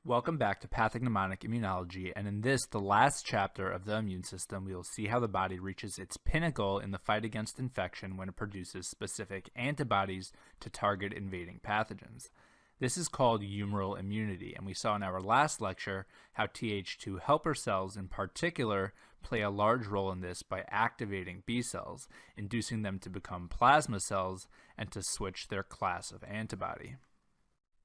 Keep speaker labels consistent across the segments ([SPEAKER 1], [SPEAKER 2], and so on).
[SPEAKER 1] Welcome back to Pathognomonic Immunology, and in this, the last chapter of the immune system, we will see how the body reaches its pinnacle in the fight against infection when it produces specific antibodies to target invading pathogens. This is called humoral immunity, and we saw in our last lecture how Th2 helper cells in particular play a large role in this by activating B cells, inducing them to become plasma cells and to switch their class of antibody.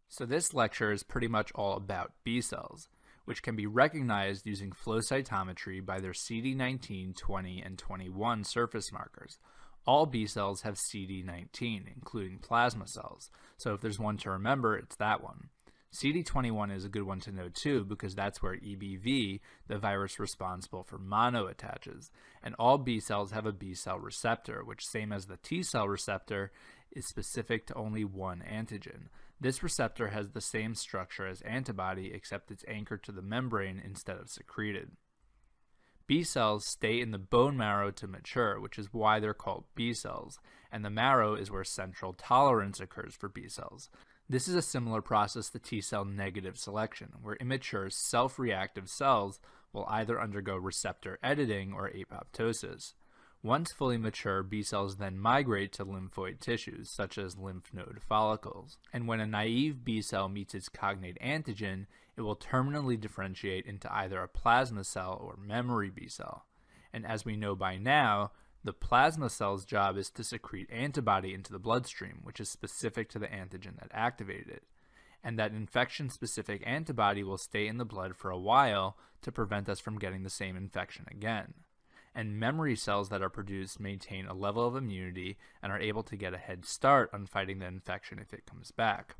[SPEAKER 1] So this lecture is pretty much all about B cells, which can be recognized using flow cytometry by their CD19, 20, and 21 surface markers. All B cells have CD19, including plasma cells, so if there's one to remember, it's that one. CD21 is a good one to know too because that's where EBV, the virus responsible for mono, attaches, and all B cells have a B cell receptor, which, same as the T cell receptor, is specific to only one antigen. This receptor has the same structure as antibody, except it's anchored to the membrane instead of secreted. B cells stay in the bone marrow to mature, which is why they're called B cells, and the marrow is where central tolerance occurs for B cells. This is a similar process to T cell negative selection, where immature self-reactive cells will either undergo receptor editing or apoptosis. Once fully mature, B cells then migrate to lymphoid tissues, such as lymph node follicles. And when a naive B cell meets its cognate antigen, it will terminally differentiate into either a plasma cell or memory B cell. And as we know by now, the plasma cell's job is to secrete antibody into the bloodstream, which is specific to the antigen that activated it. And that infection-specific antibody will stay in the blood for a while to prevent us from getting the same infection again. And memory cells that are produced maintain a level of immunity and are able to get a head start on fighting the infection if it comes back.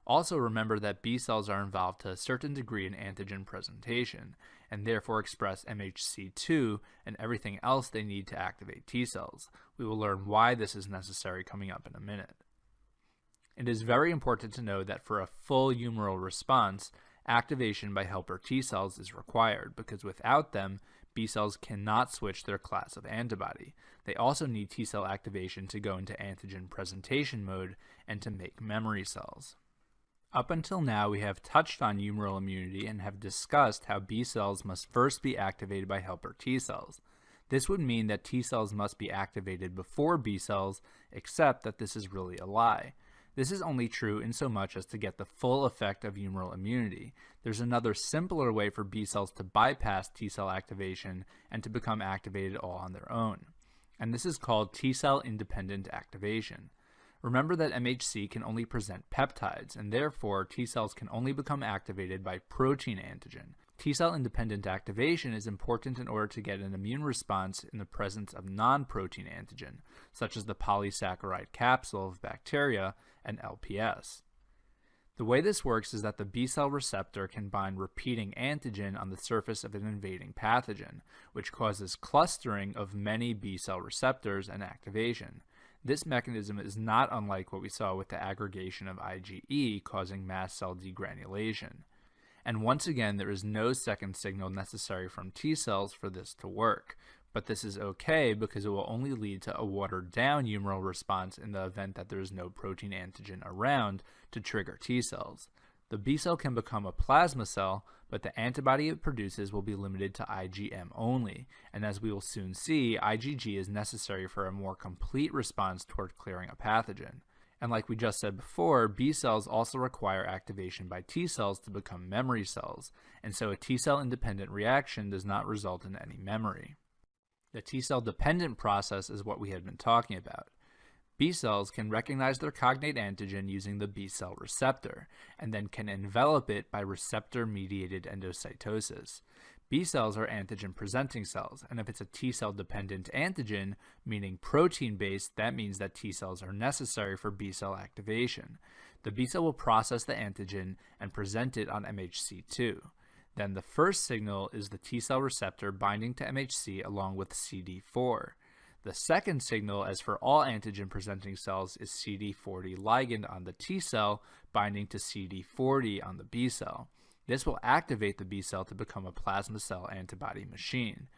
[SPEAKER 1] Also remember that B cells are involved to a certain degree in antigen presentation, and therefore express MHC2 and everything else they need to activate T cells. We will learn why this is necessary coming up in a minute. It is very important to know that for a full humoral response, activation by helper T cells is required, because without them, B cells cannot switch their class of antibody. They also need T cell activation to go into antigen presentation mode and to make memory cells. Up until now, we have touched on humoral immunity and have discussed how B cells must first be activated by helper T cells. This would mean that T cells must be activated before B cells, except that this is really a lie. This is only true in so much as to get the full effect of humoral immunity. There's another simpler way for B cells to bypass T cell activation and to become activated all on their own. And this is called T cell independent activation. Remember that MHC can only present peptides, and therefore T cells can only become activated by protein antigen. T cell independent activation is important in order to get an immune response in the presence of non-protein antigen, such as the polysaccharide capsule of bacteria and LPS. The way this works is that the B cell receptor can bind repeating antigen on the surface of an invading pathogen, which causes clustering of many B cell receptors and activation. This mechanism is not unlike what we saw with the aggregation of IgE causing mast cell degranulation. And once again, there is no second signal necessary from T cells for this to work. But this is okay because it will only lead to a watered down humoral response in the event that there is no protein antigen around to trigger T cells. The B cell can become a plasma cell, but the antibody it produces will be limited to IgM only, and as we will soon see, IgG is necessary for a more complete response toward clearing a pathogen. And like we just said before, B cells also require activation by T cells to become memory cells, and so a T cell independent reaction does not result in any memory. The T cell dependent process is what we had been talking about. B cells can recognize their cognate antigen using the B cell receptor, and then can envelop it by receptor-mediated endocytosis. B cells are antigen-presenting cells, and if it's a T cell dependent antigen, meaning protein-based, that means that T cells are necessary for B cell activation. The B cell will process the antigen and present it on MHC2. Then the first signal is the T cell receptor binding to MHC along with CD4. The second signal, as for all antigen-presenting cells, is CD40 ligand on the T cell binding to CD40 on the B cell. This will activate the B cell to become a plasma cell antibody machine.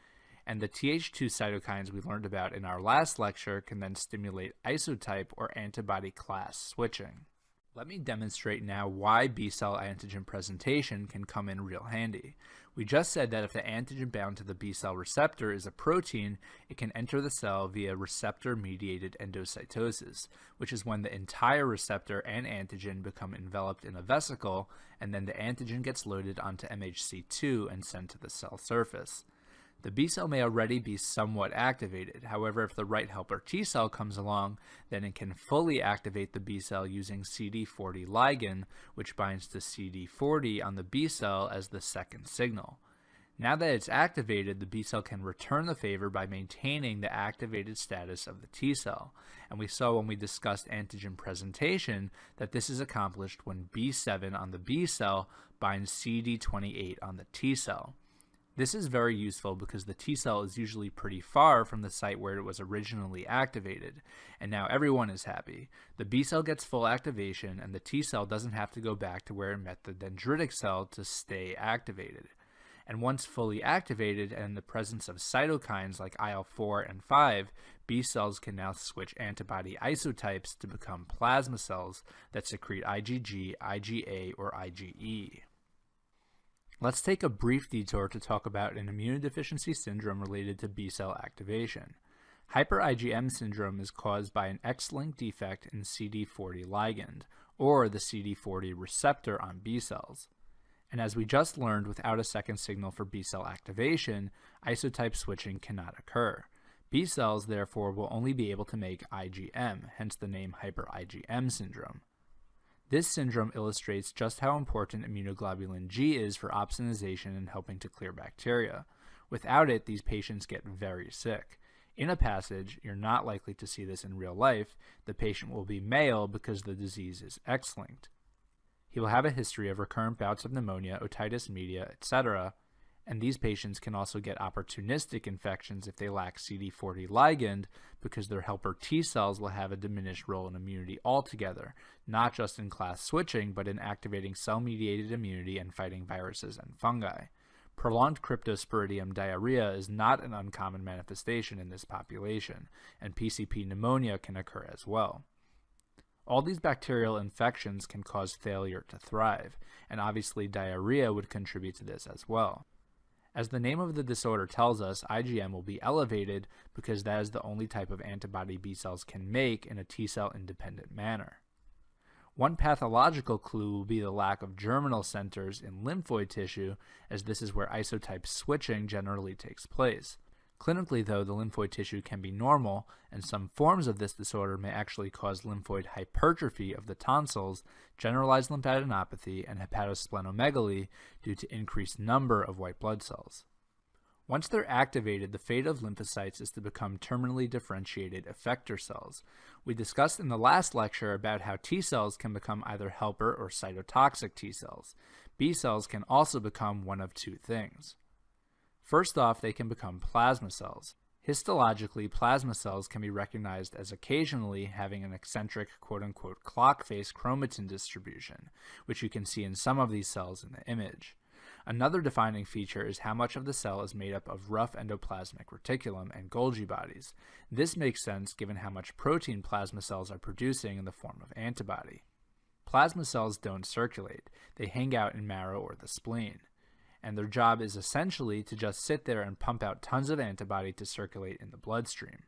[SPEAKER 1] And the Th2 cytokines we learned about in our last lecture can then stimulate isotype or antibody class switching. Let me demonstrate now why B-cell antigen presentation can come in real handy. We just said that if the antigen bound to the B-cell receptor is a protein, it can enter the cell via receptor-mediated endocytosis, which is when the entire receptor and antigen become enveloped in a vesicle, and then the antigen gets loaded onto MHC2 and sent to the cell surface. The B-cell may already be somewhat activated. However, if the right helper T-cell comes along, then it can fully activate the B-cell using CD40 ligand, which binds to CD40 on the B-cell as the second signal. Now that it's activated, the B-cell can return the favor by maintaining the activated status of the T-cell. And we saw when we discussed antigen presentation that this is accomplished when B7 on the B-cell binds CD28 on the T-cell. This is very useful because the T-cell is usually pretty far from the site where it was originally activated, and now everyone is happy. The B-cell gets full activation, and the T-cell doesn't have to go back to where it met the dendritic cell to stay activated. And once fully activated and in the presence of cytokines like IL-4 and 5, B-cells can now switch antibody isotypes to become plasma cells that secrete IgG, IgA, or IgE. Let's take a brief detour to talk about an immunodeficiency syndrome related to B-cell activation. HYPER-IGM syndrome is caused by an X-linked defect in CD40 ligand, or the CD40 receptor on B-cells. And as we just learned, without a second signal for B-cell activation, isotype switching cannot occur. B-cells, therefore, will only be able to make IgM, hence the name HYPER-IGM syndrome. This syndrome illustrates just how important immunoglobulin G is for opsonization and helping to clear bacteria. Without it, these patients get very sick. In a passage, you're not likely to see this in real life. The patient will be male because the disease is X-linked. He will have a history of recurrent bouts of pneumonia, otitis media, etc., and these patients can also get opportunistic infections if they lack CD40 ligand because their helper T cells will have a diminished role in immunity altogether, not just in class switching, but in activating cell-mediated immunity and fighting viruses and fungi. Prolonged cryptosporidium diarrhea is not an uncommon manifestation in this population, and PCP pneumonia can occur as well. All these bacterial infections can cause failure to thrive, and obviously diarrhea would contribute to this as well. As the name of the disorder tells us, IgM will be elevated because that is the only type of antibody B cells can make in a T cell independent manner. One pathological clue will be the lack of germinal centers in lymphoid tissue, as this is where isotype switching generally takes place. Clinically, though, the lymphoid tissue can be normal, and some forms of this disorder may actually cause lymphoid hypertrophy of the tonsils, generalized lymphadenopathy, and hepatosplenomegaly due to increased number of white blood cells. Once they're activated, the fate of lymphocytes is to become terminally differentiated effector cells. We discussed in the last lecture about how T cells can become either helper or cytotoxic T cells. B cells can also become one of two things. First off, they can become plasma cells. Histologically, plasma cells can be recognized as occasionally having an eccentric quote-unquote clock face chromatin distribution, which you can see in some of these cells in the image. Another defining feature is how much of the cell is made up of rough endoplasmic reticulum and Golgi bodies. This makes sense given how much protein plasma cells are producing in the form of antibody. Plasma cells don't circulate. They hang out in marrow or the spleen, and their job is essentially to just sit there and pump out tons of antibody to circulate in the bloodstream.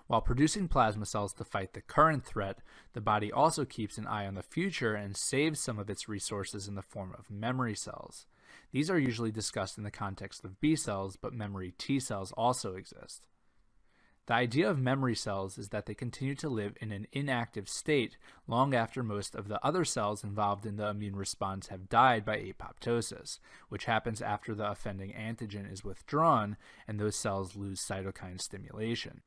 [SPEAKER 1] While producing plasma cells to fight the current threat, the body also keeps an eye on the future and saves some of its resources in the form of memory cells. These are usually discussed in the context of B cells, but memory T cells also exist. The idea of memory cells is that they continue to live in an inactive state long after most of the other cells involved in the immune response have died by apoptosis, which happens after the offending antigen is withdrawn and those cells lose cytokine stimulation.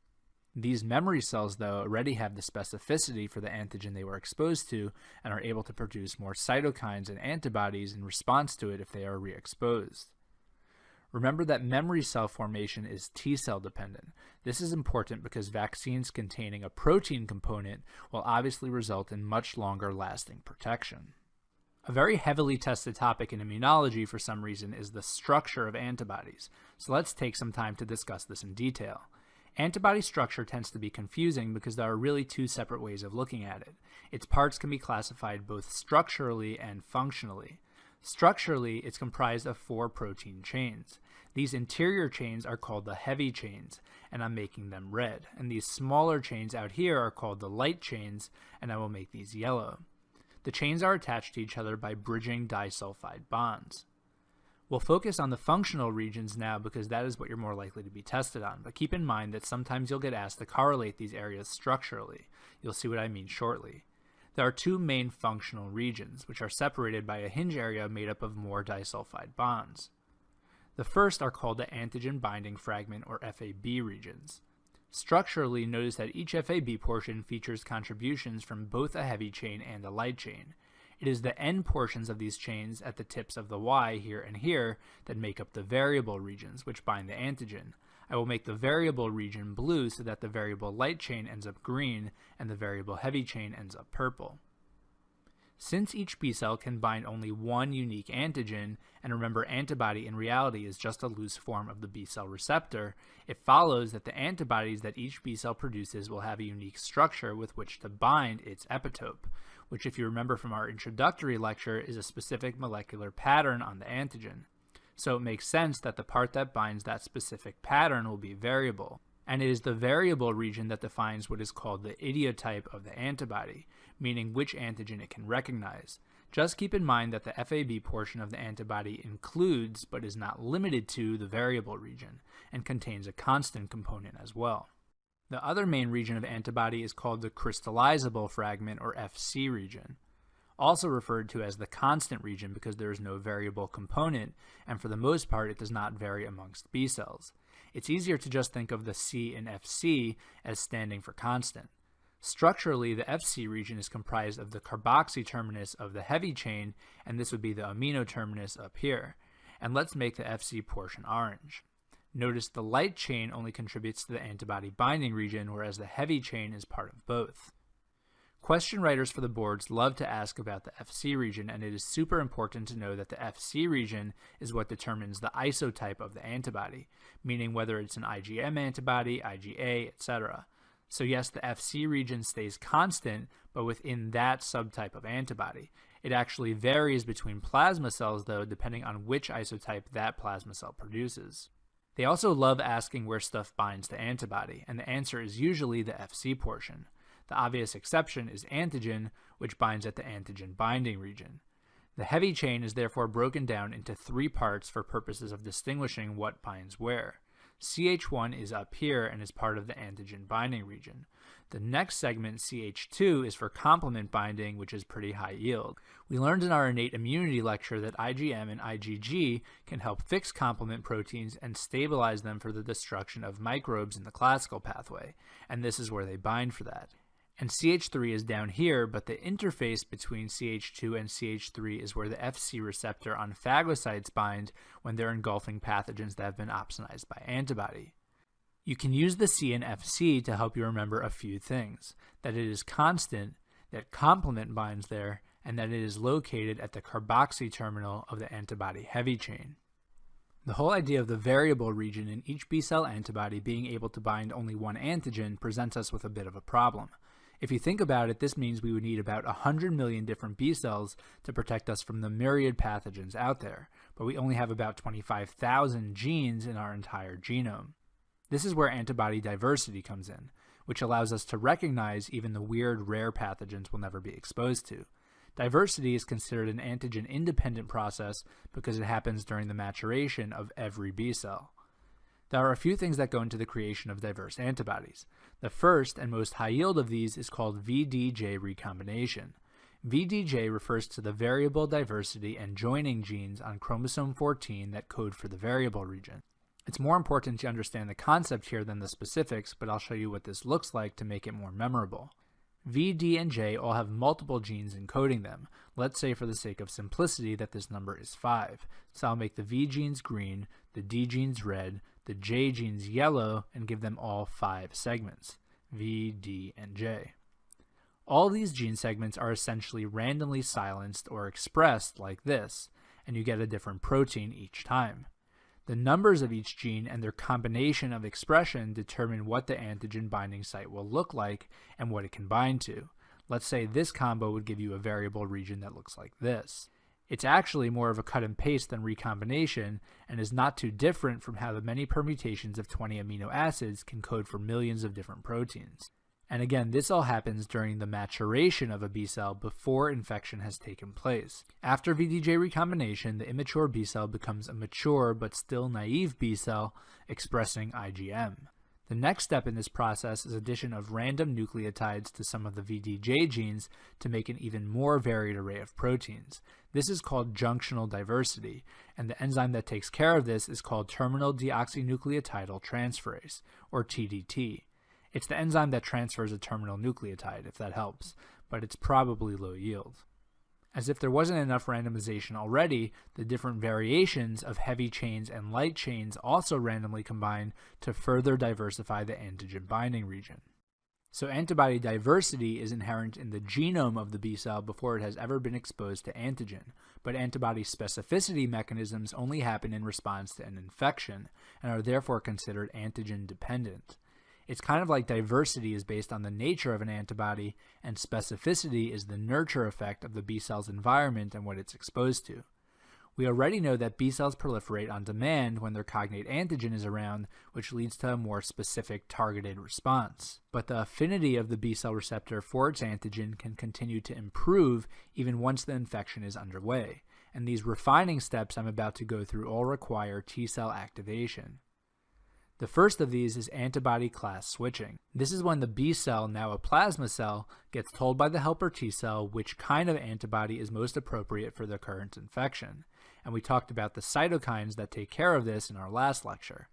[SPEAKER 1] These memory cells, though, already have the specificity for the antigen they were exposed to and are able to produce more cytokines and antibodies in response to it if they are re-exposed. Remember that memory cell formation is T cell dependent. This is important because vaccines containing a protein component will obviously result in much longer lasting protection. A very heavily tested topic in immunology for some reason is the structure of antibodies, so let's take some time to discuss this in detail. Antibody structure tends to be confusing because there are really two separate ways of looking at it. Its parts can be classified both structurally and functionally. Structurally, it's comprised of 4 protein chains. These interior chains are called the heavy chains, and I'm making them red. And these smaller chains out here are called the light chains, and I will make these yellow. The chains are attached to each other by bridging disulfide bonds. We'll focus on the functional regions now because that is what you're more likely to be tested on, but keep in mind that sometimes you'll get asked to correlate these areas structurally. You'll see what I mean shortly. There are 2 main functional regions, which are separated by a hinge area made up of more disulfide bonds. The first are called the antigen binding fragment or FAB regions. Structurally, notice that each FAB portion features contributions from both a heavy chain and a light chain. It is the end portions of these chains at the tips of the Y here and here that make up the variable regions, which bind the antigen. I will make the variable region blue so that the variable light chain ends up green and the variable heavy chain ends up purple. Since each B cell can bind only one unique antigen, and remember antibody in reality is just a loose form of the B cell receptor, it follows that the antibodies that each B cell produces will have a unique structure with which to bind its epitope, which if you remember from our introductory lecture is a specific molecular pattern on the antigen. So it makes sense that the part that binds that specific pattern will be variable. And it is the variable region that defines what is called the idiotype of the antibody, meaning which antigen it can recognize. Just keep in mind that the FAB portion of the antibody includes, but is not limited to, the variable region, and contains a constant component as well. The other main region of antibody is called the crystallizable fragment, or FC region, also referred to as the constant region because there is no variable component, and for the most part it does not vary amongst B cells. It's easier to just think of the C in FC as standing for constant. Structurally, the FC region is comprised of the carboxy terminus of the heavy chain, and this would be the amino terminus up here. And let's make the FC portion orange. Notice the light chain only contributes to the antibody binding region, whereas the heavy chain is part of both. Question writers for the boards love to ask about the FC region, and it is super important to know that the FC region is what determines the isotype of the antibody, meaning whether it's an IgM antibody, IgA, etc. So yes, the FC region stays constant, but within that subtype of antibody. It actually varies between plasma cells, though, depending on which isotype that plasma cell produces. They also love asking where stuff binds to antibody, and the answer is usually the FC portion. The obvious exception is antigen, which binds at the antigen binding region. The heavy chain is therefore broken down into 3 parts for purposes of distinguishing what binds where. CH1 is up here and is part of the antigen binding region. The next segment, CH2, is for complement binding, which is pretty high yield. We learned in our innate immunity lecture that IgM and IgG can help fix complement proteins and stabilize them for the destruction of microbes in the classical pathway, and this is where they bind for that. And CH3 is down here, but the interface between CH2 and CH3 is where the Fc receptor on phagocytes bind when they're engulfing pathogens that have been opsonized by antibody. You can use the C in Fc to help you remember a few things: that it is constant, that complement binds there, and that it is located at the carboxy terminal of the antibody heavy chain. The whole idea of the variable region in each B-cell antibody being able to bind only one antigen presents us with a bit of a problem. If you think about it, this means we would need about 100 million different B cells to protect us from the myriad pathogens out there, but we only have about 25,000 genes in our entire genome. This is where antibody diversity comes in, which allows us to recognize even the weird rare pathogens we'll never be exposed to. Diversity is considered an antigen-independent process because it happens during the maturation of every B cell. There are a few things that go into the creation of diverse antibodies. The first and most high yield of these is called VDJ recombination. VDJ refers to the variable diversity and joining genes on chromosome 14 that code for the variable region. It's more important to understand the concept here than the specifics, but I'll show you what this looks like to make it more memorable. V, D, and J all have multiple genes encoding them. Let's say for the sake of simplicity that this number is 5. So I'll make the V genes green, the D genes red, the J genes yellow, and give them all 5 segments, V, D, and J. All these gene segments are essentially randomly silenced or expressed like this, and you get a different protein each time. The numbers of each gene and their combination of expression determine what the antigen binding site will look like and what it can bind to. Let's say this combo would give you a variable region that looks like this. It's actually more of a cut and paste than recombination and is not too different from how the many permutations of 20 amino acids can code for millions of different proteins. And again, this all happens during the maturation of a B cell before infection has taken place. After VDJ recombination, the immature B cell becomes a mature but still naive B cell expressing IgM. The next step in this process is addition of random nucleotides to some of the VDJ genes to make an even more varied array of proteins. This is called junctional diversity, and the enzyme that takes care of this is called terminal deoxynucleotidal transferase, or TDT. It's the enzyme that transfers a terminal nucleotide, if that helps, but it's probably low yield. As if there wasn't enough randomization already, the different variations of heavy chains and light chains also randomly combine to further diversify the antigen binding region. So antibody diversity is inherent in the genome of the B cell before it has ever been exposed to antigen, but antibody specificity mechanisms only happen in response to an infection and are therefore considered antigen dependent. It's kind of like diversity is based on the nature of an antibody, and specificity is the nurture effect of the B cell's environment and what it's exposed to. We already know that B cells proliferate on demand when their cognate antigen is around, which leads to a more specific targeted response. But the affinity of the B cell receptor for its antigen can continue to improve even once the infection is underway, and these refining steps I'm about to go through all require T cell activation. The first of these is antibody class switching. This is when the B cell, now a plasma cell, gets told by the helper T cell which kind of antibody is most appropriate for the current infection. And we talked about the cytokines that take care of this in our last lecture.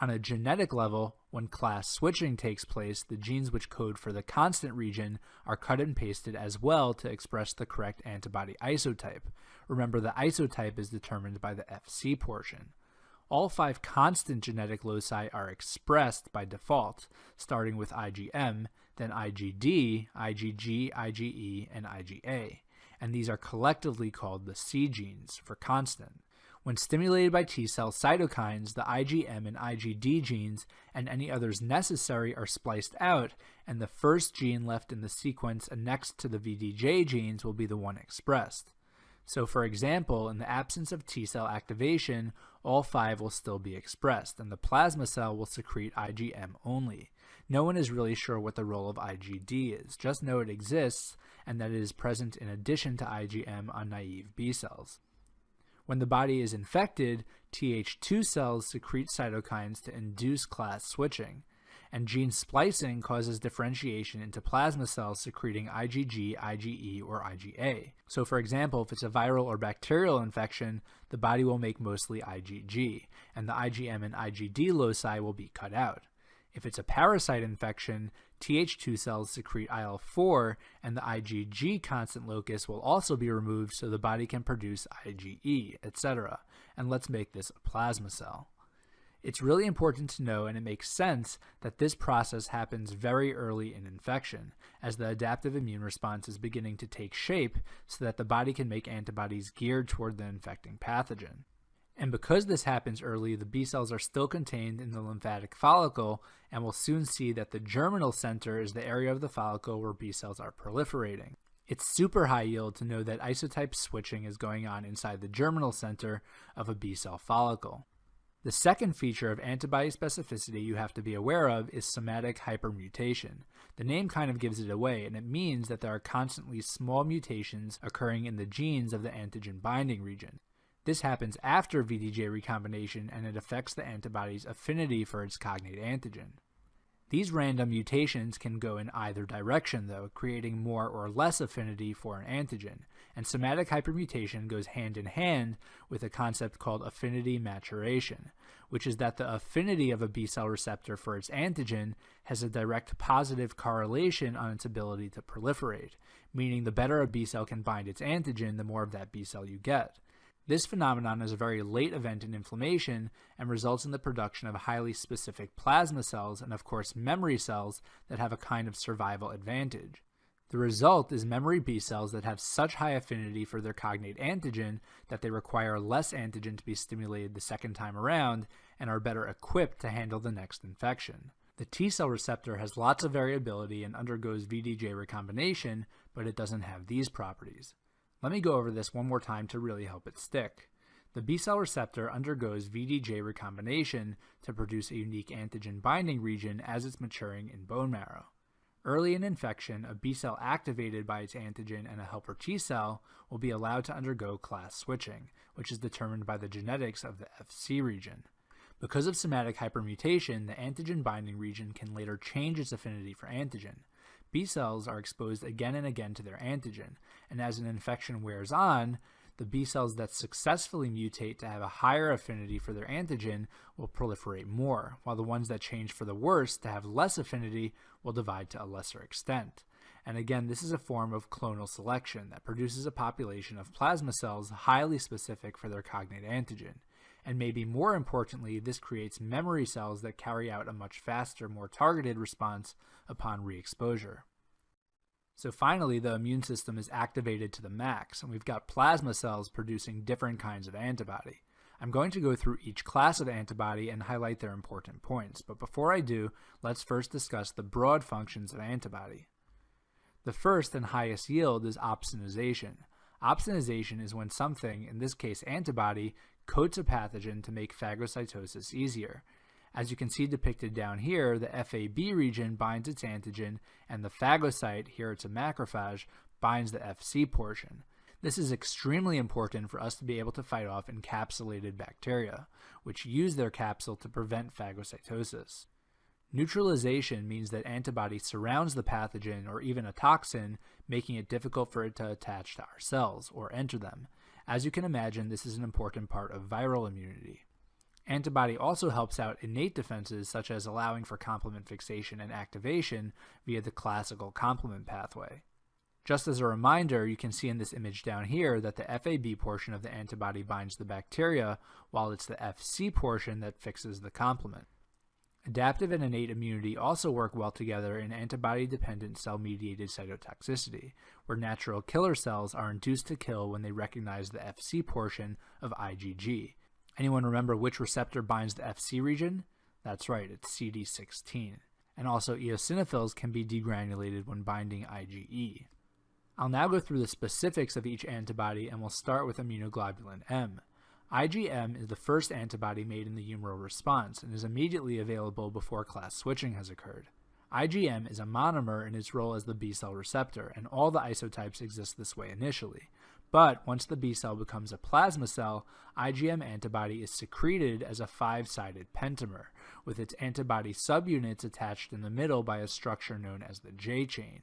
[SPEAKER 1] On a genetic level, when class switching takes place, the genes which code for the constant region are cut and pasted as well to express the correct antibody isotype. Remember, the isotype is determined by the Fc portion. All 5 constant genetic loci are expressed by default, starting with IgM, then IgD, IgG, IgE, and IgA, and these are collectively called the C genes for constant. When stimulated by T cell cytokines, the IgM and IgD genes and any others necessary are spliced out, and the first gene left in the sequence next to the VDJ genes will be the one expressed. So for example, in the absence of T cell activation, all 5 will still be expressed, and the plasma cell will secrete IgM only. No one is really sure what the role of IgD is, just know it exists and that it is present in addition to IgM on naive B cells. When the body is infected, Th2 cells secrete cytokines to induce class switching, and gene splicing causes differentiation into plasma cells secreting IgG, IgE, or IgA. So for example, if it's a viral or bacterial infection, the body will make mostly IgG, and the IgM and IgD loci will be cut out. If it's a parasite infection, Th2 cells secrete IL-4, and the IgG constant locus will also be removed so the body can produce IgE, etc. And let's make this a plasma cell. It's really important to know, and it makes sense, that this process happens very early in infection, as the adaptive immune response is beginning to take shape so that the body can make antibodies geared toward the infecting pathogen. And because this happens early, the B cells are still contained in the lymphatic follicle, and we'll soon see that the germinal center is the area of the follicle where B cells are proliferating. It's super high yield to know that isotype switching is going on inside the germinal center of a B cell follicle. The second feature of antibody specificity you have to be aware of is somatic hypermutation. The name kind of gives it away, and it means that there are constantly small mutations occurring in the genes of the antigen binding region. This happens after VDJ recombination, and it affects the antibody's affinity for its cognate antigen. These random mutations can go in either direction though, creating more or less affinity for an antigen, and somatic hypermutation goes hand in hand with a concept called affinity maturation, which is that the affinity of a B cell receptor for its antigen has a direct positive correlation on its ability to proliferate, meaning the better a B cell can bind its antigen, the more of that B cell you get. This phenomenon is a very late event in inflammation and results in the production of highly specific plasma cells and of course memory cells that have a kind of survival advantage. The result is memory B cells that have such high affinity for their cognate antigen that they require less antigen to be stimulated the second time around and are better equipped to handle the next infection. The T cell receptor has lots of variability and undergoes VDJ recombination, but it doesn't have these properties. Let me go over this one more time to really help it stick. The B cell receptor undergoes VDJ recombination to produce a unique antigen binding region as it's maturing in bone marrow. Early in infection, a B cell activated by its antigen and a helper T cell will be allowed to undergo class switching, which is determined by the genetics of the FC region. Because of somatic hypermutation, the antigen binding region can later change its affinity for antigen. B cells are exposed again and again to their antigen, and as an infection wears on, the B cells that successfully mutate to have a higher affinity for their antigen will proliferate more, while the ones that change for the worse to have less affinity will divide to a lesser extent. And again, this is a form of clonal selection that produces a population of plasma cells highly specific for their cognate antigen. And maybe more importantly, this creates memory cells that carry out a much faster, more targeted response upon re-exposure. So finally, the immune system is activated to the max, and we've got plasma cells producing different kinds of antibody. I'm going to go through each class of antibody and highlight their important points, but before I do, let's first discuss the broad functions of antibody. The first and highest yield is opsonization. Opsonization is when something, in this case antibody, coats a pathogen to make phagocytosis easier. As you can see depicted down here, the FAB region binds its antigen, and the phagocyte, here it's a macrophage, binds the FC portion. This is extremely important for us to be able to fight off encapsulated bacteria, which use their capsule to prevent phagocytosis. Neutralization means that antibody surrounds the pathogen or even a toxin, making it difficult for it to attach to our cells or enter them. As you can imagine, this is an important part of viral immunity. Antibody also helps out innate defenses, such as allowing for complement fixation and activation via the classical complement pathway. Just as a reminder, you can see in this image down here that the FAB portion of the antibody binds the bacteria, while it's the FC portion that fixes the complement. Adaptive and innate immunity also work well together in antibody-dependent cell-mediated cytotoxicity, where natural killer cells are induced to kill when they recognize the FC portion of IgG. Anyone remember which receptor binds the FC region? That's right, it's CD16. And also eosinophils can be degranulated when binding IgE. I'll now go through the specifics of each antibody, and we'll start with immunoglobulin M. IgM is the first antibody made in the humoral response and is immediately available before class switching has occurred. IgM is a monomer in its role as the B cell receptor, and all the isotypes exist this way initially. But once the B cell becomes a plasma cell, IgM antibody is secreted as a 5-sided pentamer, with its antibody subunits attached in the middle by a structure known as the J chain.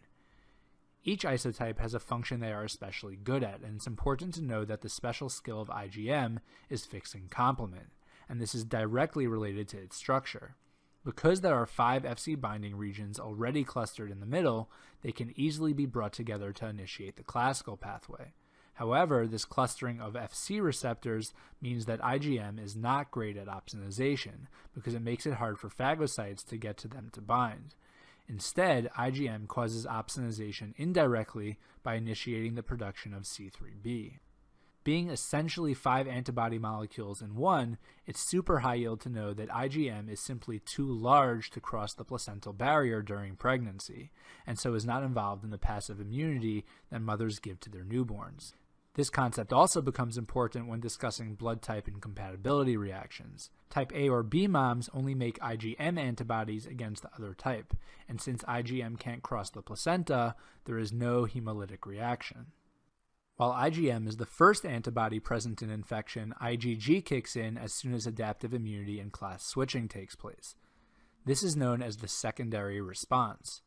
[SPEAKER 1] Each isotype has a function they are especially good at, and it's important to know that the special skill of IgM is fixing complement, and this is directly related to its structure. Because there are 5 FC binding regions already clustered in the middle, they can easily be brought together to initiate the classical pathway. However, this clustering of FC receptors means that IgM is not great at opsonization, because it makes it hard for phagocytes to get to them to bind. Instead, IgM causes opsonization indirectly by initiating the production of C3b. Being essentially 5 antibody molecules in one, it's super high yield to know that IgM is simply too large to cross the placental barrier during pregnancy, and so is not involved in the passive immunity that mothers give to their newborns. This concept also becomes important when discussing blood type incompatibility reactions. Type A or B moms only make IgM antibodies against the other type, and since IgM can't cross the placenta, there is no hemolytic reaction. While IgM is the first antibody present in infection, IgG kicks in as soon as adaptive immunity and class switching takes place. This is known as the secondary response.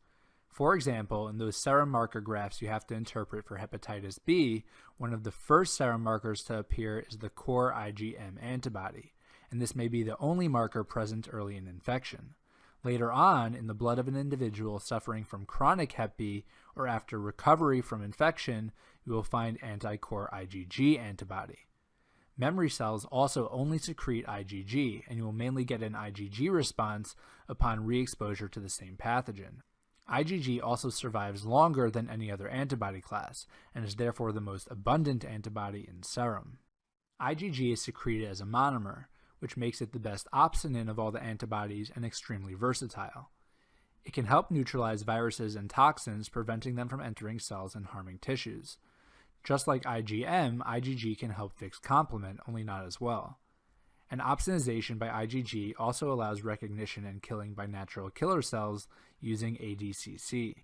[SPEAKER 1] For example, in those serum marker graphs you have to interpret for hepatitis B, one of the first serum markers to appear is the core IgM antibody, and this may be the only marker present early in infection. Later on, in the blood of an individual suffering from chronic Hep B or after recovery from infection, you will find anti-core IgG antibody. Memory cells also only secrete IgG, and you will mainly get an IgG response upon re-exposure to the same pathogen. IgG also survives longer than any other antibody class, and is therefore the most abundant antibody in serum. IgG is secreted as a monomer, which makes it the best opsonin of all the antibodies and extremely versatile. It can help neutralize viruses and toxins, preventing them from entering cells and harming tissues. Just like IgM, IgG can help fix complement, only not as well. And opsonization by IgG also allows recognition and killing by natural killer cells using ADCC.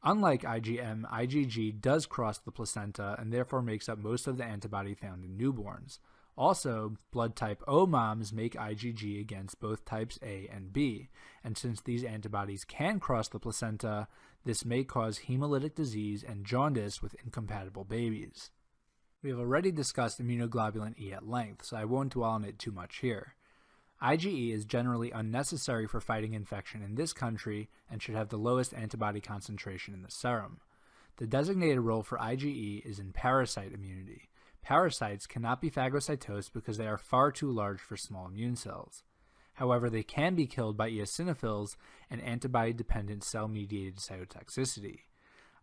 [SPEAKER 1] Unlike IgM, IgG does cross the placenta and therefore makes up most of the antibody found in newborns. Also, blood type O moms make IgG against both types A and B, and since these antibodies can cross the placenta, this may cause hemolytic disease and jaundice with incompatible babies. We have already discussed immunoglobulin E at length, so I won't dwell on it too much here. IgE is generally unnecessary for fighting infection in this country and should have the lowest antibody concentration in the serum. The designated role for IgE is in parasite immunity. Parasites cannot be phagocytosed because they are far too large for small immune cells. However, they can be killed by eosinophils and antibody-dependent cell-mediated cytotoxicity.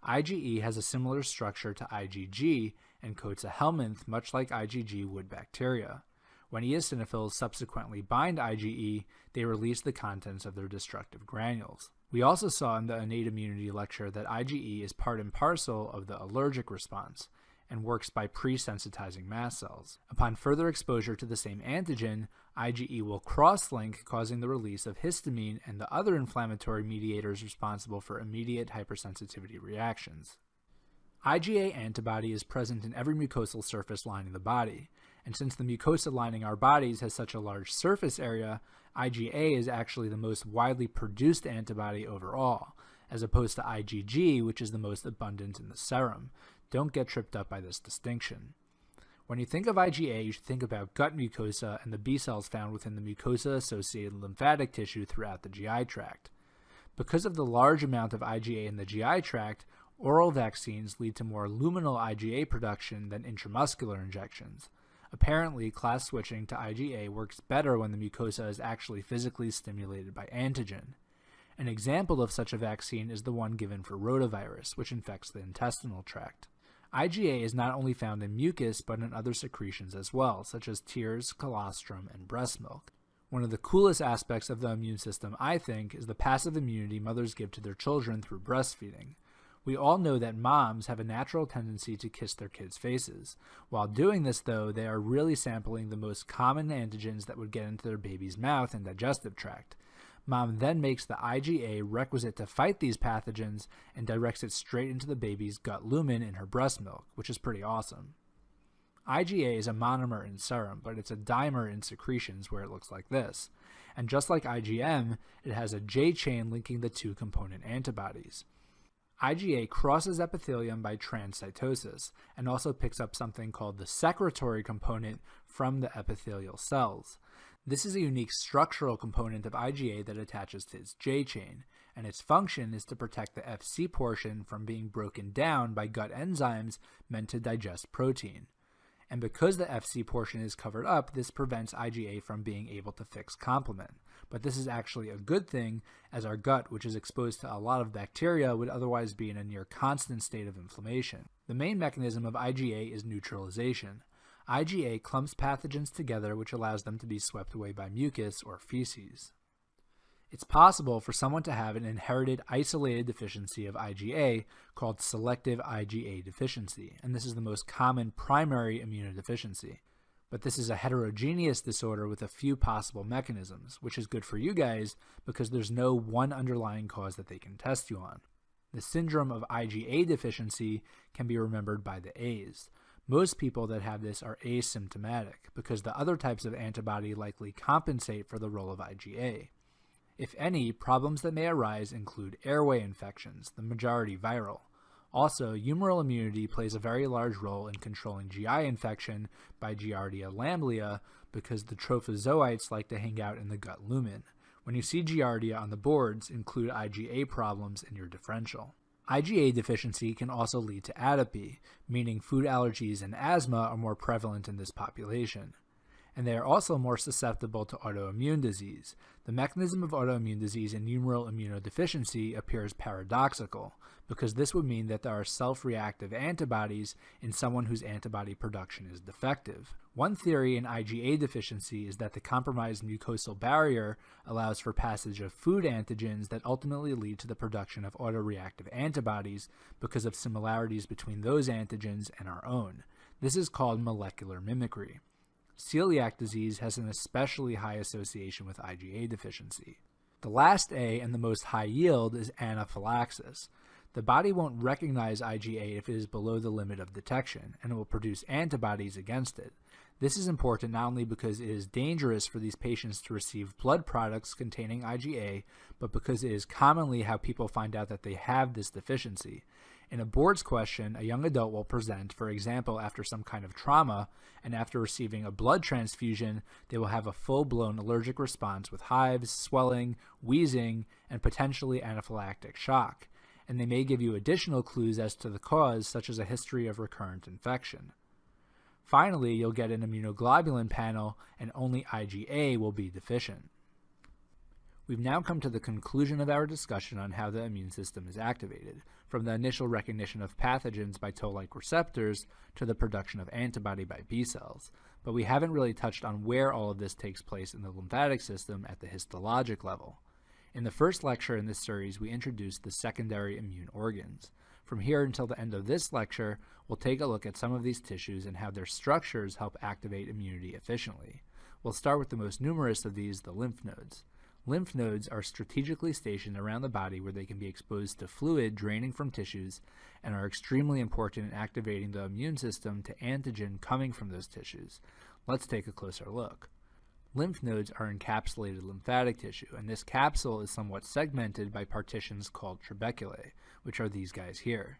[SPEAKER 1] IgE has a similar structure to IgG and coats a helminth much like IgG would bacteria. When eosinophils subsequently bind IgE, they release the contents of their destructive granules. We also saw in the innate immunity lecture that IgE is part and parcel of the allergic response and works by pre-sensitizing mast cells. Upon further exposure to the same antigen, IgE will cross-link, causing the release of histamine and the other inflammatory mediators responsible for immediate hypersensitivity reactions. IgA antibody is present in every mucosal surface lining the body, and since the mucosa lining our bodies has such a large surface area, IgA is actually the most widely produced antibody overall, as opposed to IgG, which is the most abundant in the serum. Don't get tripped up by this distinction. When you think of IgA, you should think about gut mucosa and the B cells found within the mucosa-associated lymphatic tissue throughout the GI tract. Because of the large amount of IgA in the GI tract, oral vaccines lead to more luminal IgA production than intramuscular injections. Apparently, class switching to IgA works better when the mucosa is actually physically stimulated by antigen. An example of such a vaccine is the one given for rotavirus, which infects the intestinal tract. IgA is not only found in mucus, but in other secretions as well, such as tears, colostrum, and breast milk. One of the coolest aspects of the immune system, I think, is the passive immunity mothers give to their children through breastfeeding. We all know that moms have a natural tendency to kiss their kids' faces. While doing this, though, they are really sampling the most common antigens that would get into their baby's mouth and digestive tract. Mom then makes the IgA requisite to fight these pathogens and directs it straight into the baby's gut lumen in her breast milk, which is pretty awesome. IgA is a monomer in serum, but it's a dimer in secretions where it looks like this. And just like IgM, it has a J chain linking the two component antibodies. IgA crosses epithelium by transcytosis and also picks up something called the secretory component from the epithelial cells. This is a unique structural component of IgA that attaches to its J chain, and its function is to protect the Fc portion from being broken down by gut enzymes meant to digest protein. And because the Fc portion is covered up, this prevents IgA from being able to fix complement. But this is actually a good thing, as our gut, which is exposed to a lot of bacteria, would otherwise be in a near constant state of inflammation. The main mechanism of IgA is neutralization. IgA clumps pathogens together, which allows them to be swept away by mucus or feces. It's possible for someone to have an inherited isolated deficiency of IgA called selective IgA deficiency, and this is the most common primary immunodeficiency. But this is a heterogeneous disorder with a few possible mechanisms, which is good for you guys because there's no one underlying cause that they can test you on. The syndrome of IgA deficiency can be remembered by the A's. Most people that have this are asymptomatic because the other types of antibody likely compensate for the role of IgA. If any, problems that may arise include airway infections, the majority viral. Also, humoral immunity plays a very large role in controlling GI infection by Giardia lamblia because the trophozoites like to hang out in the gut lumen. When you see Giardia on the boards, include IgA problems in your differential. IgA deficiency can also lead to atopy, meaning food allergies and asthma are more prevalent in this population. and they are also more susceptible to autoimmune disease. The mechanism of autoimmune disease in humoral immunodeficiency appears paradoxical, because this would mean that there are self-reactive antibodies in someone whose antibody production is defective. One theory in IgA deficiency is that the compromised mucosal barrier allows for passage of food antigens that ultimately lead to the production of autoreactive antibodies because of similarities between those antigens and our own. This is called molecular mimicry. Celiac disease has an especially high association with IgA deficiency. The last A and the most high yield is anaphylaxis. The body won't recognize IgA if it is below the limit of detection, and it will produce antibodies against it. This is important not only because it is dangerous for these patients to receive blood products containing IgA, but because it is commonly how people find out that they have this deficiency. In a board's question, a young adult will present, for example, after some kind of trauma, and after receiving a blood transfusion, they will have a full-blown allergic response with hives, swelling, wheezing, and potentially anaphylactic shock. And they may give you additional clues as to the cause, such as a history of recurrent infection. Finally, you'll get an immunoglobulin panel, and only IgA will be deficient. We've now come to the conclusion of our discussion on how the immune system is activated, from the initial recognition of pathogens by toll-like receptors to the production of antibody by B cells, but we haven't really touched on where all of this takes place in the lymphatic system at the histologic level. In the first lecture in this series, we introduced the secondary immune organs. From here until the end of this lecture, we'll take a look at some of these tissues and how their structures help activate immunity efficiently. We'll start with the most numerous of these, the lymph nodes. Lymph nodes are strategically stationed around the body where they can be exposed to fluid draining from tissues and are extremely important in activating the immune system to antigen coming from those tissues. Let's take a closer look. Lymph nodes are encapsulated lymphatic tissue, and this capsule is somewhat segmented by partitions called trabeculae, which are these guys here.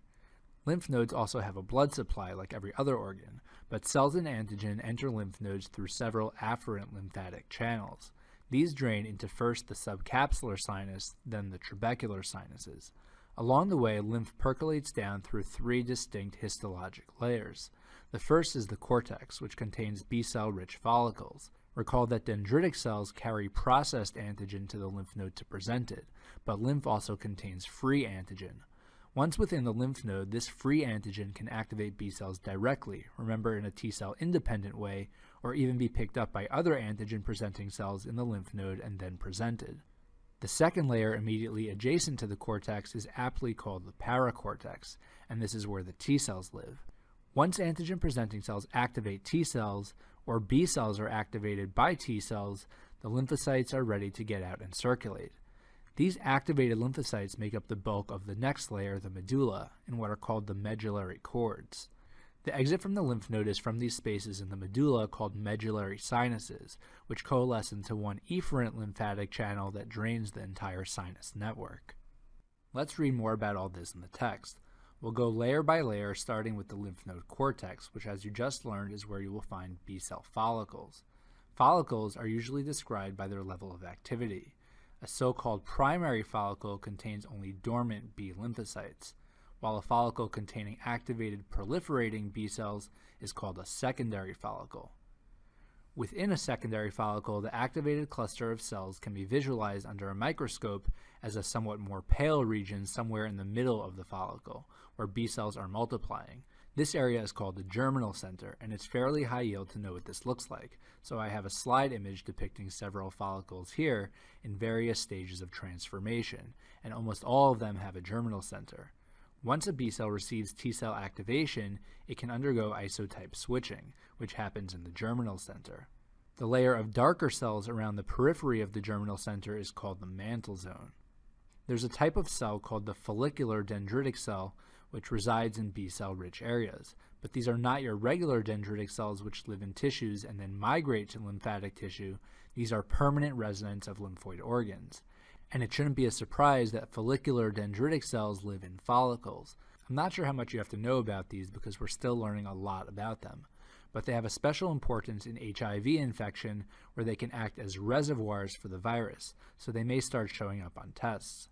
[SPEAKER 1] Lymph nodes also have a blood supply like every other organ, but cells and antigen enter lymph nodes through several afferent lymphatic channels. These drain into first the subcapsular sinus, then the trabecular sinuses. Along the way, lymph percolates down through three distinct histologic layers. The first is the cortex, which contains B-cell-rich follicles. Recall that dendritic cells carry processed antigen to the lymph node to present it, but lymph also contains free antigen. Once within the lymph node, this free antigen can activate B cells directly, remember in a T-cell independent way, or even be picked up by other antigen-presenting cells in the lymph node and then presented. The second layer immediately adjacent to the cortex is aptly called the paracortex, and this is where the T cells live. Once antigen-presenting cells activate T cells, or B cells are activated by T cells, the lymphocytes are ready to get out and circulate. These activated lymphocytes make up the bulk of the next layer, the medulla, in what are called the medullary cords. The exit from the lymph node is from these spaces in the medulla called medullary sinuses, which coalesce into one efferent lymphatic channel that drains the entire sinus network. Let's read more about all this in the text. We'll go layer by layer, starting with the lymph node cortex, which, as you just learned, is where you will find B-cell follicles. Follicles are usually described by their level of activity. A so-called primary follicle contains only dormant B lymphocytes, while a follicle containing activated proliferating B cells is called a secondary follicle. Within a secondary follicle, the activated cluster of cells can be visualized under a microscope as a somewhat more pale region somewhere in the middle of the follicle, where B cells are multiplying. This area is called the germinal center, and it's fairly high yield to know what this looks like, so I have a slide image depicting several follicles here in various stages of transformation, and almost all of them have a germinal center. Once a B cell receives T cell activation, it can undergo isotype switching, which happens in the germinal center. The layer of darker cells around the periphery of the germinal center is called the mantle zone. There's a type of cell called the follicular dendritic cell, which resides in B-cell-rich areas, but these are not your regular dendritic cells which live in tissues and then migrate to lymphatic tissue. These are permanent residents of lymphoid organs. And it shouldn't be a surprise that follicular dendritic cells live in follicles. I'm not sure how much you have to know about these because we're still learning a lot about them, but they have a special importance in HIV infection where they can act as reservoirs for the virus, so they may start showing up on tests.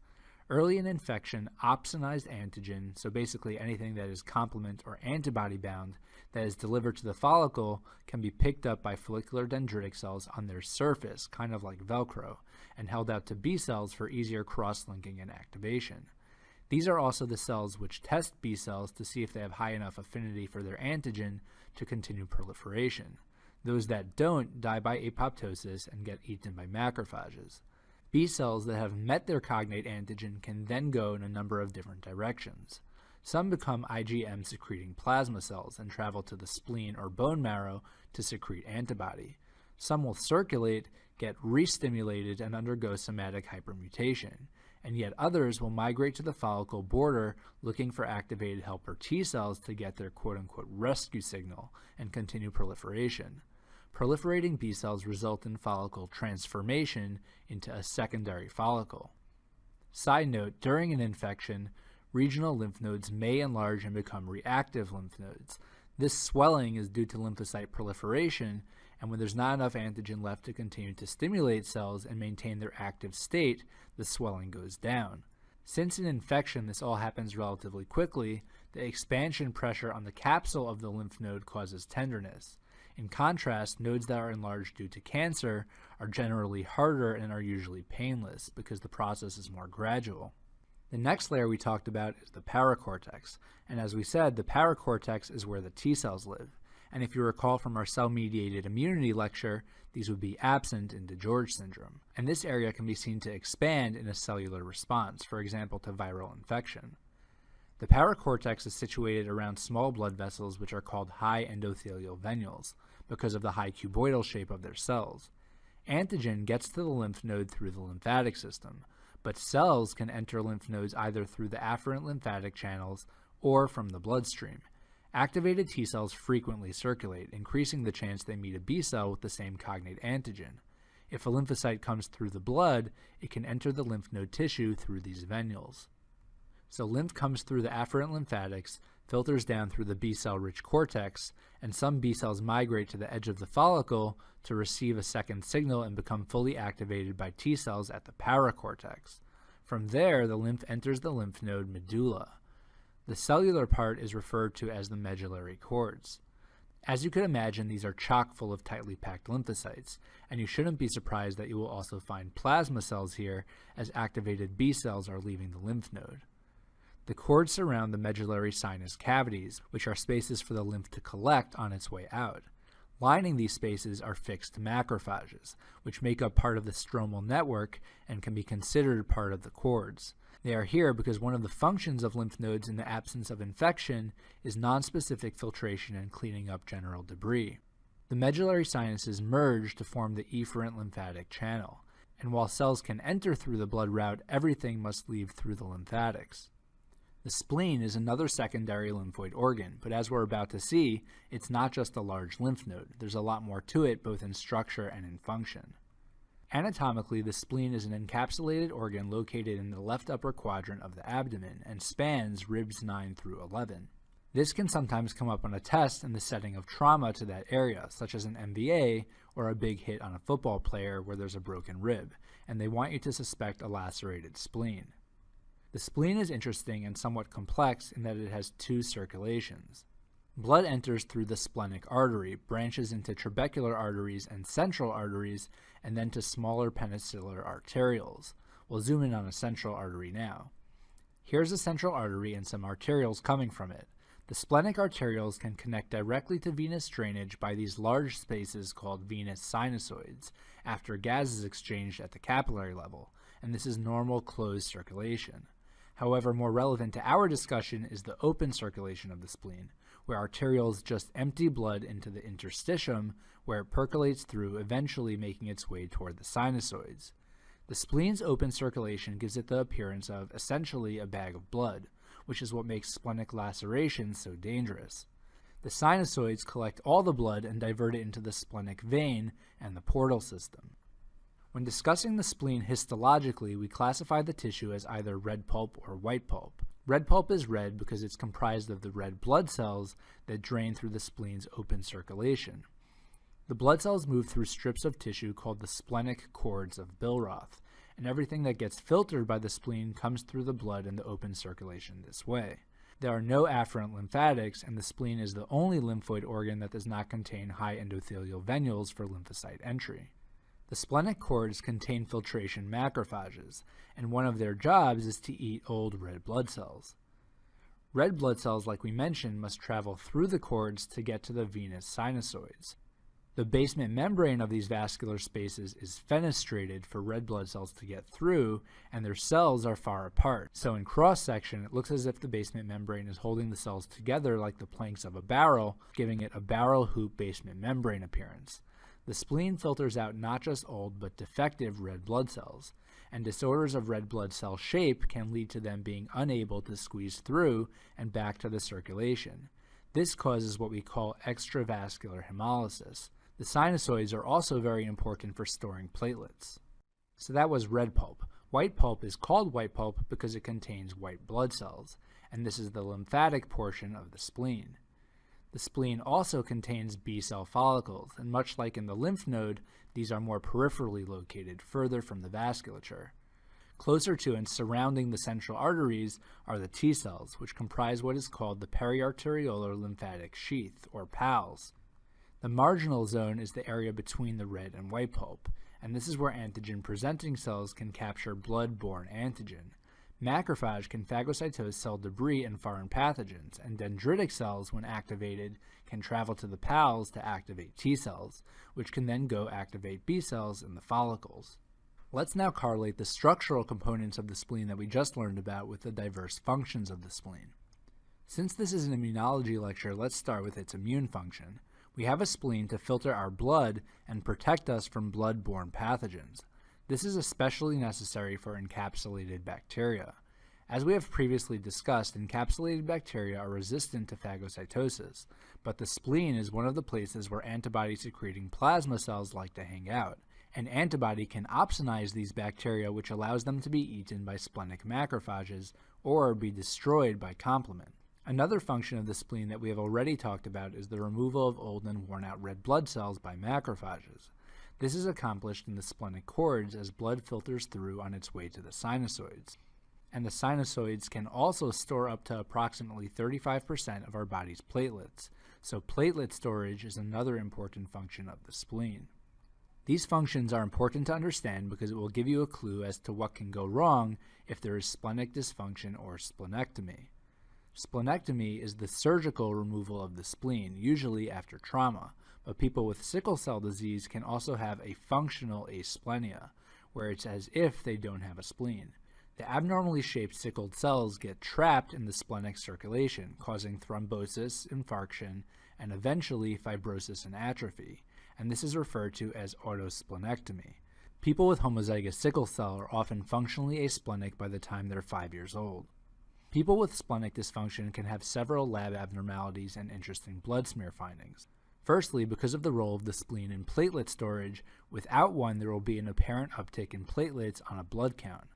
[SPEAKER 1] Early in infection, opsonized antigen, so basically anything that is complement or antibody bound, that is delivered to the follicle can be picked up by follicular dendritic cells on their surface, kind of like Velcro, and held out to B cells for easier cross-linking and activation. These are also the cells which test B cells to see if they have high enough affinity for their antigen to continue proliferation. Those that don't die by apoptosis and get eaten by macrophages. B cells that have met their cognate antigen can then go in a number of different directions. Some become IgM secreting plasma cells and travel to the spleen or bone marrow to secrete antibody. Some will circulate, get re-stimulated, and undergo somatic hypermutation. And yet others will migrate to the follicle border looking for activated helper T cells to get their quote-unquote rescue signal and continue proliferation. Proliferating B cells result in follicle transformation into a secondary follicle. Side note, during an infection, regional lymph nodes may enlarge and become reactive lymph nodes. This swelling is due to lymphocyte proliferation, and when there's not enough antigen left to continue to stimulate cells and maintain their active state, the swelling goes down. Since in infection this all happens relatively quickly, the expansion pressure on the capsule of the lymph node causes tenderness. In contrast, nodes that are enlarged due to cancer are generally harder and are usually painless because the process is more gradual. The next layer we talked about is the paracortex, and as we said, the paracortex is where the T cells live. And if you recall from our cell-mediated immunity lecture, these would be absent in DeGeorge syndrome. And this area can be seen to expand in a cellular response, for example to viral infection. The paracortex is situated around small blood vessels which are called high endothelial venules because of the high cuboidal shape of their cells. Antigen gets to the lymph node through the lymphatic system, but cells can enter lymph nodes either through the afferent lymphatic channels or from the bloodstream. Activated T cells frequently circulate, increasing the chance they meet a B cell with the same cognate antigen. If a lymphocyte comes through the blood, it can enter the lymph node tissue through these venules. So lymph comes through the afferent lymphatics, filters down through the B cell-rich cortex, and some B cells migrate to the edge of the follicle to receive a second signal and become fully activated by T cells at the paracortex. From there, the lymph enters the lymph node medulla. The cellular part is referred to as the medullary cords. As you could imagine, these are chock full of tightly packed lymphocytes, and you shouldn't be surprised that you will also find plasma cells here as activated B cells are leaving the lymph node. The cords surround the medullary sinus cavities, which are spaces for the lymph to collect on its way out. Lining these spaces are fixed macrophages, which make up part of the stromal network and can be considered part of the cords. They are here because one of the functions of lymph nodes in the absence of infection is nonspecific filtration and cleaning up general debris. The medullary sinuses merge to form the efferent lymphatic channel, and while cells can enter through the blood route, everything must leave through the lymphatics. The spleen is another secondary lymphoid organ, but as we're about to see, it's not just a large lymph node. There's a lot more to it, both in structure and in function. Anatomically, the spleen is an encapsulated organ located in the left upper quadrant of the abdomen and spans ribs 9 through 11. This can sometimes come up on a test in the setting of trauma to that area, such as an MVA or a big hit on a football player where there's a broken rib, and they want you to suspect a lacerated spleen. The spleen is interesting and somewhat complex in that it has two circulations. Blood enters through the splenic artery, branches into trabecular arteries and central arteries, and then to smaller peninsular arterioles. We'll zoom in on a central artery now. Here's a central artery and some arterioles coming from it. The splenic arterioles can connect directly to venous drainage by these large spaces called venous sinusoids, after gas is exchanged at the capillary level, and this is normal closed circulation. However, more relevant to our discussion is the open circulation of the spleen, where arterioles just empty blood into the interstitium, where it percolates through, eventually making its way toward the sinusoids. The spleen's open circulation gives it the appearance of essentially a bag of blood, which is what makes splenic laceration so dangerous. The sinusoids collect all the blood and divert it into the splenic vein and the portal system. When discussing the spleen histologically, we classify the tissue as either red pulp or white pulp. Red pulp is red because it's comprised of the red blood cells that drain through the spleen's open circulation. The blood cells move through strips of tissue called the splenic cords of Billroth, and everything that gets filtered by the spleen comes through the blood in the open circulation this way. There are no afferent lymphatics, and the spleen is the only lymphoid organ that does not contain high endothelial venules for lymphocyte entry. The splenic cords contain filtration macrophages, and one of their jobs is to eat old red blood cells. Red blood cells, like we mentioned, must travel through the cords to get to the venous sinusoids. The basement membrane of these vascular spaces is fenestrated for red blood cells to get through, and their cells are far apart. So in cross-section, it looks as if the basement membrane is holding the cells together like the planks of a barrel, giving it a barrel hoop basement membrane appearance. The spleen filters out not just old but defective red blood cells, and disorders of red blood cell shape can lead to them being unable to squeeze through and back to the circulation. This causes what we call extravascular hemolysis. The sinusoids are also very important for storing platelets. So that was red pulp. White pulp is called white pulp because it contains white blood cells, and this is the lymphatic portion of the spleen. The spleen also contains B cell follicles, and much like in the lymph node, these are more peripherally located, further from the vasculature. Closer to and surrounding the central arteries are the T cells, which comprise what is called the periarteriolar lymphatic sheath, or PALS. The marginal zone is the area between the red and white pulp, and this is where antigen-presenting cells can capture blood-borne antigen. Macrophage can phagocytose cell debris and foreign pathogens, and dendritic cells, when activated, can travel to the PALS to activate T cells, which can then go activate B cells in the follicles. Let's now correlate the structural components of the spleen that we just learned about with the diverse functions of the spleen. Since this is an immunology lecture, let's start with its immune function. We have a spleen to filter our blood and protect us from blood-borne pathogens. This is especially necessary for encapsulated bacteria. As we have previously discussed, encapsulated bacteria are resistant to phagocytosis, but the spleen is one of the places where antibody-secreting plasma cells like to hang out. An antibody can opsonize these bacteria, which allows them to be eaten by splenic macrophages or be destroyed by complement. Another function of the spleen that we have already talked about is the removal of old and worn-out red blood cells by macrophages. This is accomplished in the splenic cords as blood filters through on its way to the sinusoids. And the sinusoids can also store up to approximately 35% of our body's platelets, so platelet storage is another important function of the spleen. These functions are important to understand because it will give you a clue as to what can go wrong if there is splenic dysfunction or splenectomy. Splenectomy is the surgical removal of the spleen, usually after trauma, but people with sickle cell disease can also have a functional asplenia, where it's as if they don't have a spleen. The abnormally shaped sickled cells get trapped in the splenic circulation, causing thrombosis, infarction, and eventually fibrosis and atrophy, and this is referred to as autosplenectomy. People with homozygous sickle cell are often functionally asplenic by the time they're 5 years old. People with splenic dysfunction can have several lab abnormalities and interesting blood smear findings. Firstly, because of the role of the spleen in platelet storage, without one there will be an apparent uptick in platelets on a blood count.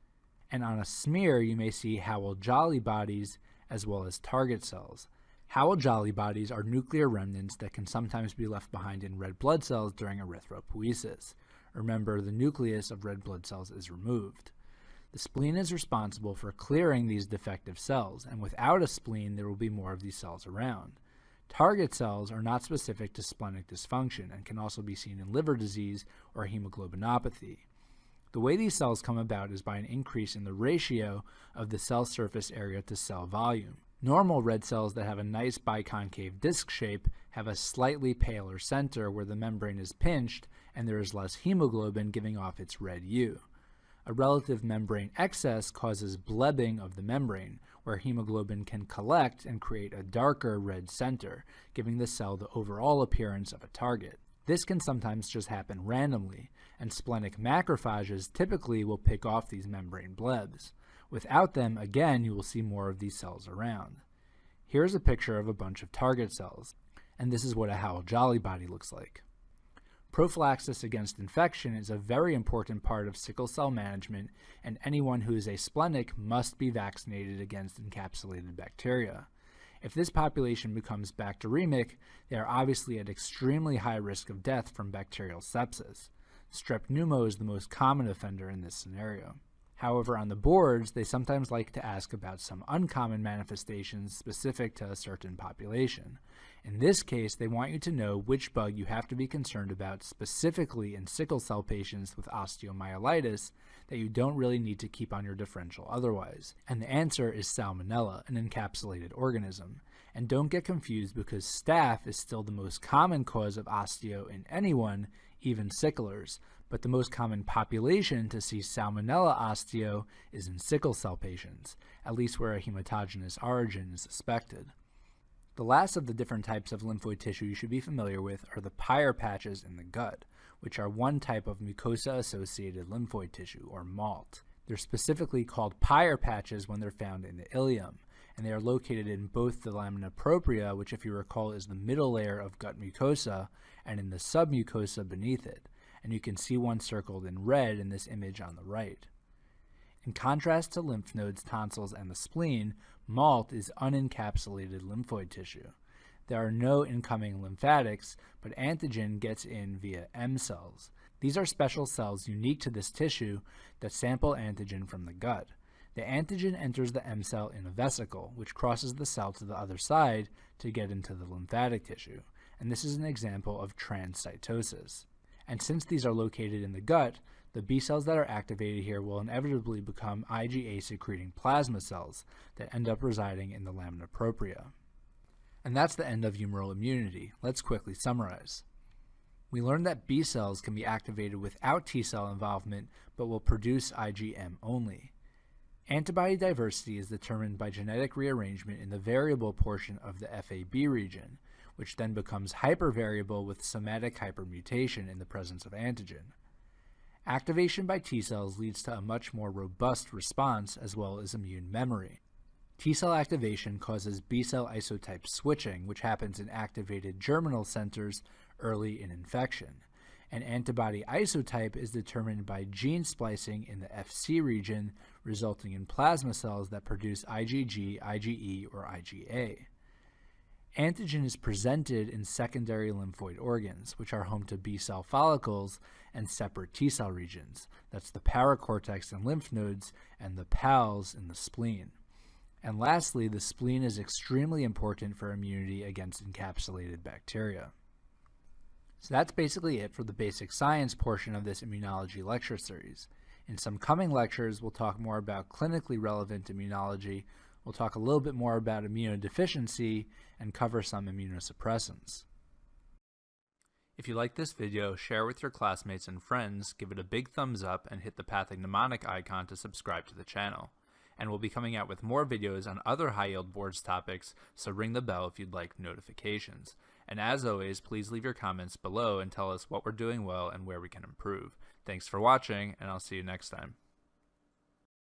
[SPEAKER 1] And on a smear you may see Howell-Jolly bodies as well as target cells. Howell-Jolly bodies are nuclear remnants that can sometimes be left behind in red blood cells during erythropoiesis. Remember, the nucleus of red blood cells is removed. The spleen is responsible for clearing these defective cells, and without a spleen there will be more of these cells around. Target cells are not specific to splenic dysfunction and can also be seen in liver disease or hemoglobinopathy. The way these cells come about is by an increase in the ratio of the cell surface area to cell volume. Normal red cells that have a nice biconcave disc shape have a slightly paler center where the membrane is pinched and there is less hemoglobin giving off its red hue. A relative membrane excess causes blebbing of the membrane, where hemoglobin can collect and create a darker red center, giving the cell the overall appearance of a target. This can sometimes just happen randomly, and splenic macrophages typically will pick off these membrane blebs. Without them, again, you will see more of these cells around. Here's a picture of a bunch of target cells, and this is what a Howell-Jolly body looks like. Prophylaxis against infection is a very important part of sickle cell management, and anyone who is asplenic must be vaccinated against encapsulated bacteria. If this population becomes bacteremic, they are obviously at extremely high risk of death from bacterial sepsis. Strep pneumo is the most common offender in this scenario. However, on the boards, they sometimes like to ask about some uncommon manifestations specific to a certain population. In this case, they want you to know which bug you have to be concerned about specifically in sickle cell patients with osteomyelitis that you don't really need to keep on your differential otherwise. And the answer is Salmonella, an encapsulated organism. And don't get confused because staph is still the most common cause of osteo in anyone, even sicklers, but the most common population to see Salmonella osteo is in sickle cell patients, at least where a hematogenous origin is suspected. The last of the different types of lymphoid tissue you should be familiar with are the PEYER patches in the gut, which are one type of mucosa-associated lymphoid tissue, or MALT. They're specifically called PEYER patches when they're found in the ileum, and they are located in both the lamina propria, which if you recall is the middle layer of gut mucosa, and in the submucosa beneath it, and you can see one circled in red in this image on the right. In contrast to lymph nodes, tonsils, and the spleen, MALT is unencapsulated lymphoid tissue. There are no incoming lymphatics, but antigen gets in via M cells. These are special cells unique to this tissue that sample antigen from the gut. The antigen enters the M cell in a vesicle, which crosses the cell to the other side to get into the lymphatic tissue, and this is an example of transcytosis. And since these are located in the gut, the B cells that are activated here will inevitably become IgA-secreting plasma cells that end up residing in the lamina propria. And that's the end of humoral immunity. Let's quickly summarize. We learned that B cells can be activated without T cell involvement, but will produce IgM only. Antibody diversity is determined by genetic rearrangement in the variable portion of the FAB region, which then becomes hypervariable with somatic hypermutation in the presence of antigen. Activation by T cells leads to a much more robust response as well as immune memory. T cell activation causes B cell isotype switching, which happens in activated germinal centers early in infection. And antibody isotype is determined by gene splicing in the FC region, resulting in plasma cells that produce IgG, IgE, or IgA. Antigen is presented in secondary lymphoid organs, which are home to B cell follicles and separate T cell regions. That's the paracortex and lymph nodes, and the PALs in the spleen. And lastly, the spleen is extremely important for immunity against encapsulated bacteria. So that's basically it for the basic science portion of this immunology lecture series. In some coming lectures, we'll talk more about clinically relevant immunology. We'll talk a little bit more about immunodeficiency and cover some immunosuppressants. If you like this video, share with your classmates and friends, give it a big thumbs up, and hit the pathognomonic icon to subscribe to the channel. And we'll be coming out with more videos on other high-yield boards topics, so ring the bell if you'd like notifications. And as always, please leave your comments below and tell us what we're doing well and where we can improve. Thanks for watching, and I'll see you next time.